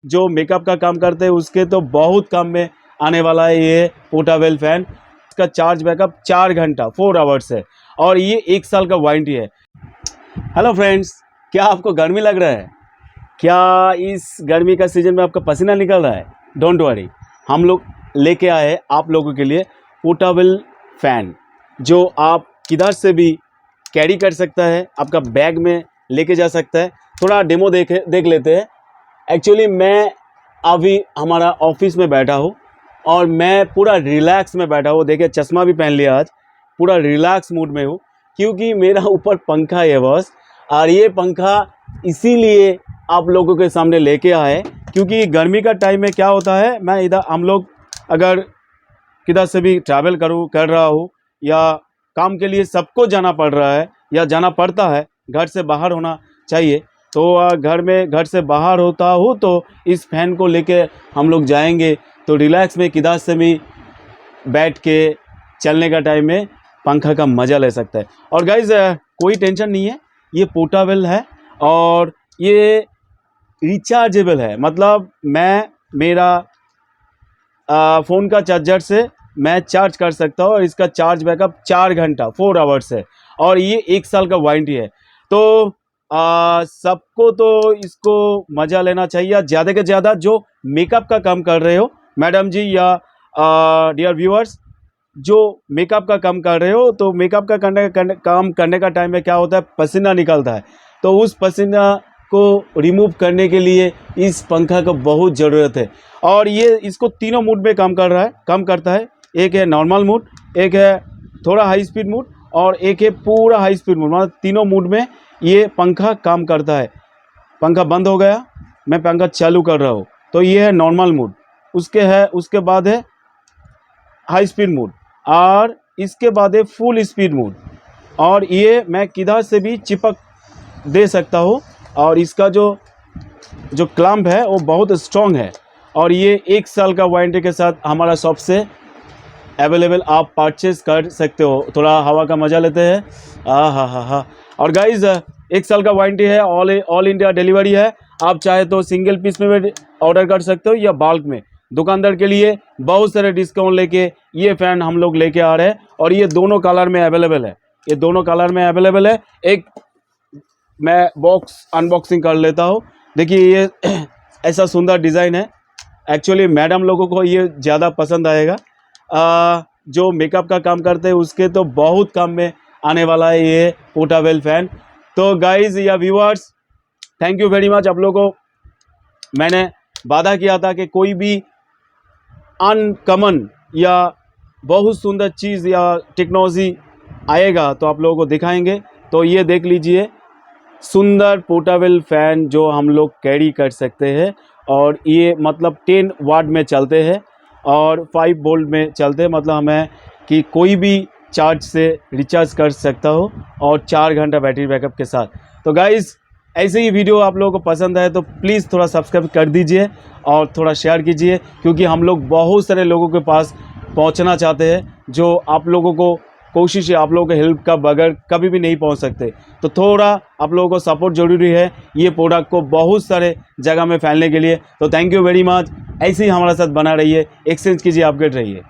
जो मेकअप का काम करते हैं उसके तो बहुत काम में आने वाला है ये पोर्टेबल फ़ैन। इसका चार्ज बैकअप 4 घंटा 4 आवर्स है और ये 1 साल का वारंटी है। हेलो फ्रेंड्स, क्या आपको गर्मी लग रहा है? क्या इस गर्मी का सीज़न में आपका पसीना निकल रहा है? डोंट वरी, हम लोग लेके आए हैं आप लोगों के लिए पोर्टेबल फ़ैन, जो आप किधर से भी कैरी कर सकता है, आपका बैग में लेके जा सकता है। थोड़ा डेमो देख लेते हैं। एक्चुअली मैं अभी हमारा ऑफिस में बैठा हूँ और मैं पूरा रिलैक्स में बैठा हूँ। देखिए, चश्मा भी पहन लिया, आज पूरा रिलैक्स मूड में हूँ क्योंकि मेरा ऊपर पंखा है बॉस। और ये पंखा इसीलिए आप लोगों के सामने लेके आए क्योंकि गर्मी का टाइम में क्या होता है, मैं इधर हम लोग अगर किधर से भी ट्रैवल कर रहा हूँ या काम के लिए सबको जाना पड़ रहा है या जाना पड़ता है, घर से बाहर होना चाहिए, तो घर से बाहर होता हूँ तो इस फैन को लेके हम लोग जाएंगे तो रिलैक्स में किधर से भी बैठ के चलने का टाइम में पंखा का मज़ा ले सकता है। और गाइज़, कोई टेंशन नहीं है, ये पोर्टेबल है और ये रिचार्जेबल है। मतलब मैं मेरा फ़ोन का चार्जर से मैं चार्ज कर सकता हूँ और इसका चार्ज बैकअप 4 घंटा 4 आवर्स है और ये 1 साल का वारंटी है। तो सबको तो इसको मज़ा लेना चाहिए। ज़्यादा से ज़्यादा जो मेकअप का काम कर रहे हो मैडम जी या डियर व्यूअर्स, जो मेकअप का काम कर रहे हो, तो मेकअप का काम करने का टाइम में क्या होता है, पसीना निकलता है। तो उस पसीना को रिमूव करने के लिए इस पंखा को बहुत ज़रूरत है और ये इसको तीनों मूड में काम करता है। एक है नॉर्मल मूड, एक है थोड़ा हाई स्पीड मूड और एक है पूरा हाई स्पीड मूड। मतलब तीनों मूड में ये पंखा काम करता है। पंखा बंद हो गया, मैं पंखा चालू कर रहा हूँ तो ये है नॉर्मल मूड। उसके बाद है हाई स्पीड मूड और इसके बाद है फुल स्पीड मूड। और ये मैं किधर से भी चिपक दे सकता हूँ और इसका जो क्लैंप है वो बहुत स्ट्रॉन्ग है और ये 1 साल का वारंटी के साथ हमारा शॉप से अवेलेबल आप परचेज़ कर सकते हो। थोड़ा हवा का मज़ा लेते हैं। हा। और गाइज़, 1 साल का वारंटी है, ऑल इंडिया डिलीवरी है। आप चाहे तो सिंगल पीस में भी ऑर्डर कर सकते हो या बल्क में। दुकानदार के लिए बहुत सारे डिस्काउंट लेके ये फ़ैन हम लोग लेके आ रहे हैं और ये दोनों कलर में अवेलेबल है। एक मैं बॉक्स अनबॉक्सिंग कर लेता हूँ। देखिए, ये ऐसा सुंदर डिज़ाइन है। एक्चुअली मैडम लोगों को ये ज़्यादा पसंद आएगा। जो मेकअप का काम करते हैं उसके तो बहुत काम में आने वाला है ये पोर्टेबल फ़ैन। तो गाइज़ या viewers, thank you very much. आप लोगों को मैंने वादा किया था कि कोई भी अनकॉमन या बहुत सुंदर चीज़ या टेक्नोलॉजी आएगा तो आप लोगों को दिखाएंगे। तो ये देख लीजिए, सुंदर पोर्टेबल फ़ैन जो हम लोग कैरी कर सकते हैं और ये मतलब 10 वाट में चलते हैं और 5 वोल्ट में चलते हैं। मतलब हमें कि कोई भी चार्ज से रिचार्ज कर सकता हो और 4 घंटा बैटरी बैकअप के साथ। तो गाइज़, ऐसे ही वीडियो आप लोगों को पसंद आए तो प्लीज़ थोड़ा सब्सक्राइब कर दीजिए और थोड़ा शेयर कीजिए क्योंकि हम लोग बहुत सारे लोगों के पास पहुंचना चाहते हैं। जो आप लोगों को कोशिश है, आप लोगों के हेल्प का बगैर कभी भी नहीं पहुंच सकते। तो थोड़ा आप लोगों को सपोर्ट ज़रूरी है ये प्रोडक्ट को बहुत सारे जगह में फैलने के लिए। तो थैंक यू वेरी मच। ऐसे ही हमारे साथ बना रहिए, एक्सचेंज कीजिए, अपडेट रहिए।